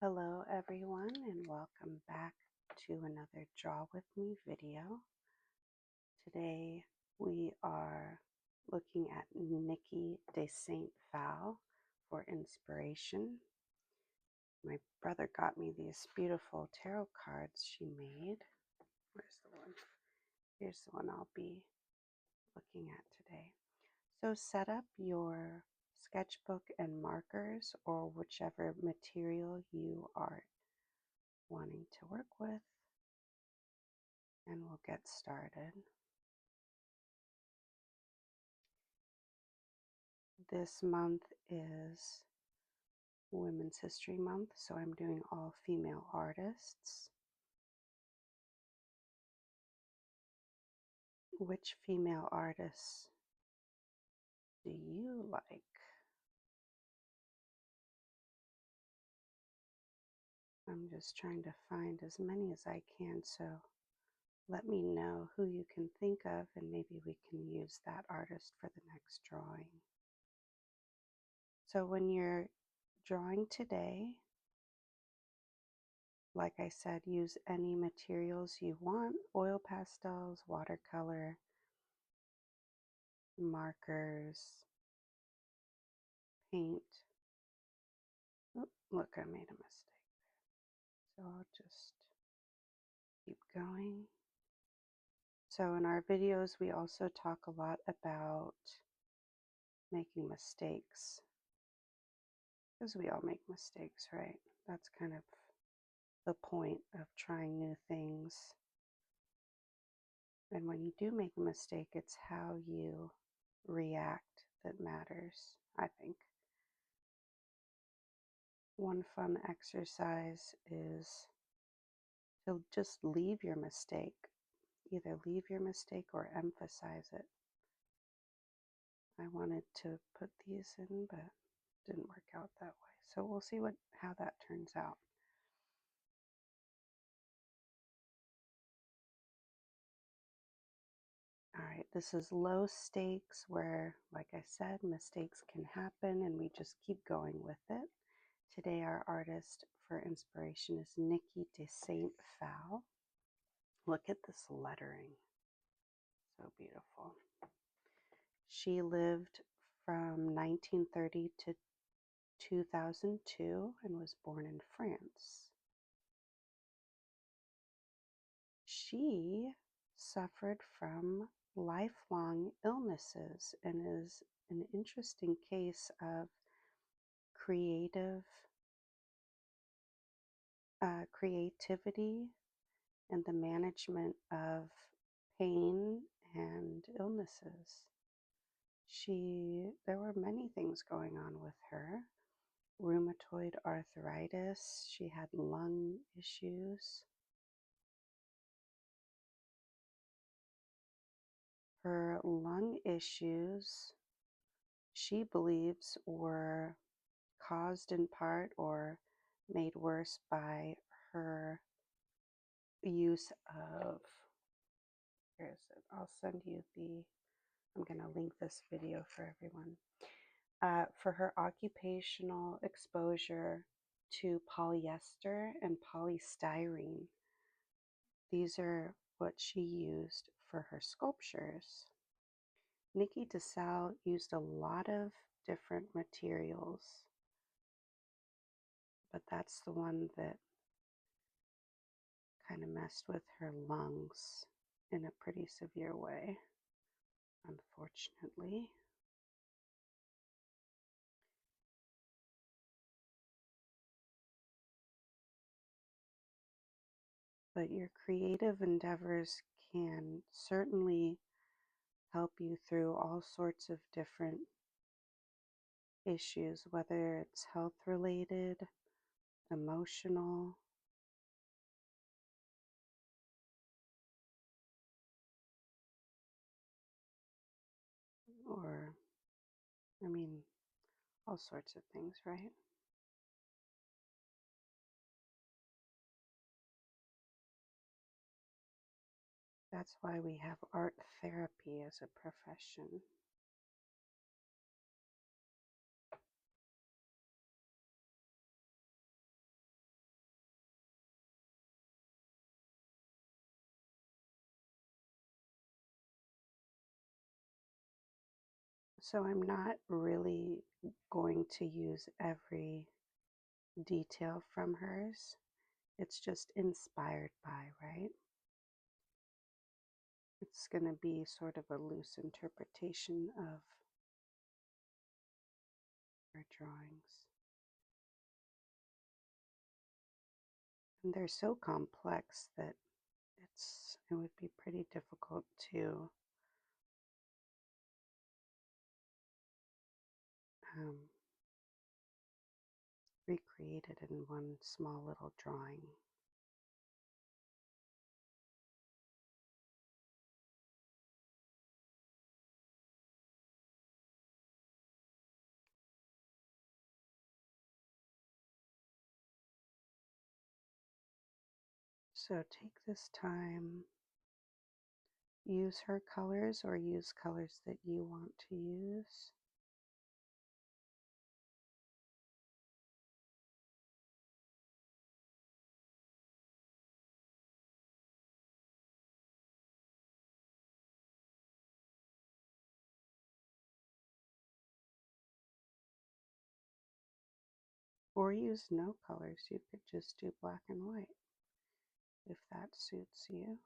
Hello everyone and welcome back to another Draw With Me video. Today we are looking at Niki de Saint Phalle for inspiration. My brother got me these beautiful tarot cards she made. Where's the one? Here's the one I'll be looking at today. So set up your sketchbook and markers or whichever material you are wanting to work with, and we'll get started. This month is Women's History Month, so I'm doing all female artists. Which female artists do you like? I'm just trying to find as many as I can, so let me know who you can think of and maybe we can use that artist for the next drawing. So when you're drawing today, like I said, use any materials you want: oil pastels, watercolor, markers, paint. Oh, look, I made a mistake. So I'll just keep going. So in our videos, we also talk a lot about making mistakes, because we all make mistakes, right? That's kind of the point of trying new things. And when you do make a mistake, it's how you react that matters, I think. One fun exercise is to just leave your mistake. Either leave your mistake or emphasize it. I wanted to put these in, but it didn't work out that way. So we'll see how that turns out. All right, this is low stakes where, like I said, mistakes can happen and we just keep going with it. Today our artist for inspiration is Niki de Saint Phalle. Look at this lettering. So beautiful. She lived from 1930 to 2002 and was born in France. She suffered from lifelong illnesses and is an interesting case of creativity and the management of pain and illnesses. There were many things going on with her. Rheumatoid arthritis, she had lung issues. Her lung issues, she believes, were caused in part or made worse by her use of, where is it? I'll send you I'm going to link this video for everyone. For her occupational exposure to polyester and polystyrene. These are what she used for her sculptures. Niki de Saint used a lot of different materials, but that's the one that kind of messed with her lungs in a pretty severe way, unfortunately. But your creative endeavors can certainly help you through all sorts of different issues, whether it's health related, emotional, or, I mean, all sorts of things, right? That's why we have art therapy as a profession. So I'm not really going to use every detail from hers. It's just inspired by, right? It's going to be sort of a loose interpretation of her drawings. And they're so complex that it would be pretty difficult to um, recreate it in one small little drawing. So take this time, use her colors or use colors that you want to use. Or use no colors. You could just do black and white if that suits you.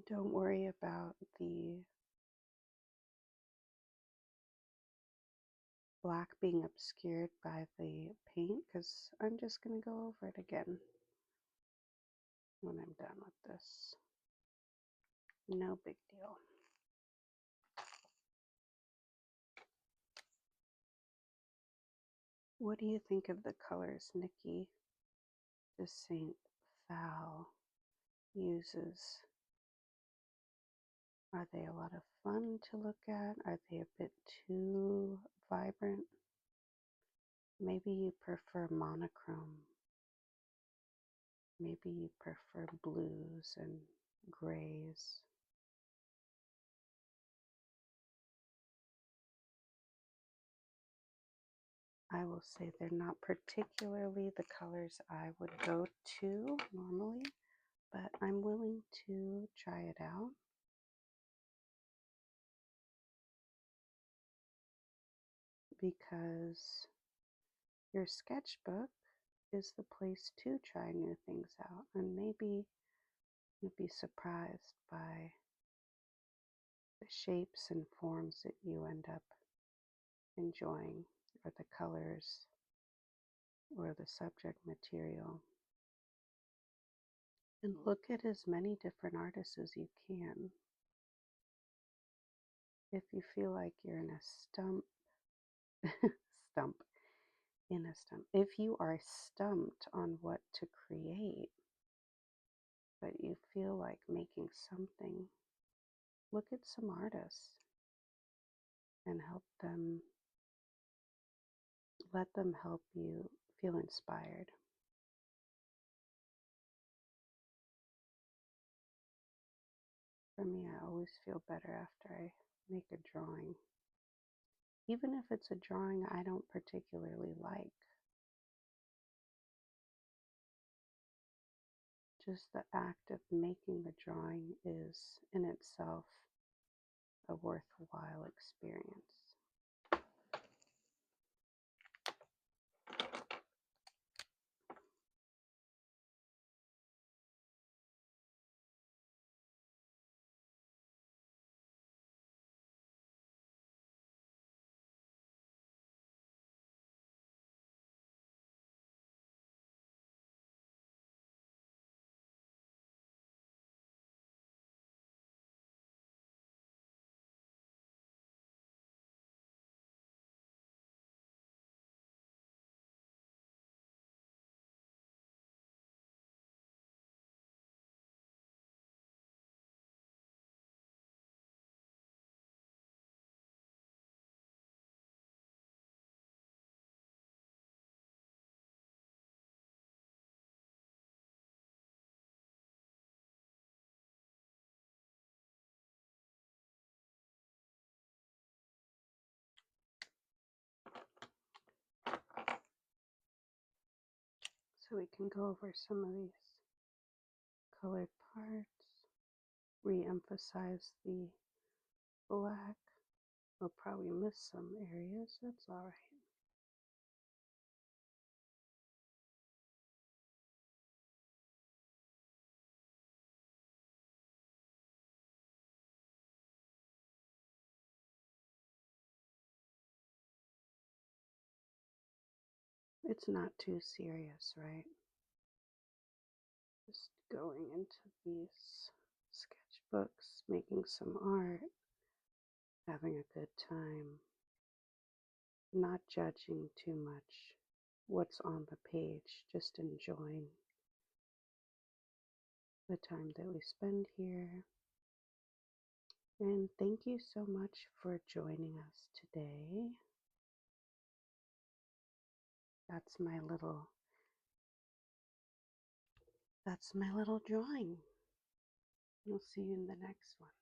Don't worry about the black being obscured by the paint because I'm just going to go over it again when I'm done with this. No big deal. What do you think of the colors Niki de Saint Phalle uses? Are they a lot of fun to look at? Are they a bit too vibrant? Maybe you prefer monochrome. Maybe you prefer blues and grays. I will say they're not particularly the colors I would go to normally, but I'm willing to try it out. Because your sketchbook is the place to try new things out, and maybe you'll be surprised by the shapes and forms that you end up enjoying, or the colors, or the subject material. And look at as many different artists as you can. If you feel like you're in a stump, if you are stumped on what to create, but you feel like making something, look at some artists and help them let them help you feel inspired. For me, I always feel better after I make a drawing. Even if it's a drawing I don't particularly like, just the act of making the drawing is in itself a worthwhile experience. So we can go over some of these colored parts, re-emphasize the black. We'll probably miss some areas, that's all right. It's not too serious, right? Just going into these sketchbooks, making some art, having a good time, not judging too much what's on the page, just enjoying the time that we spend here. And thank you so much for joining us today. That's my little drawing. We'll see you in the next one.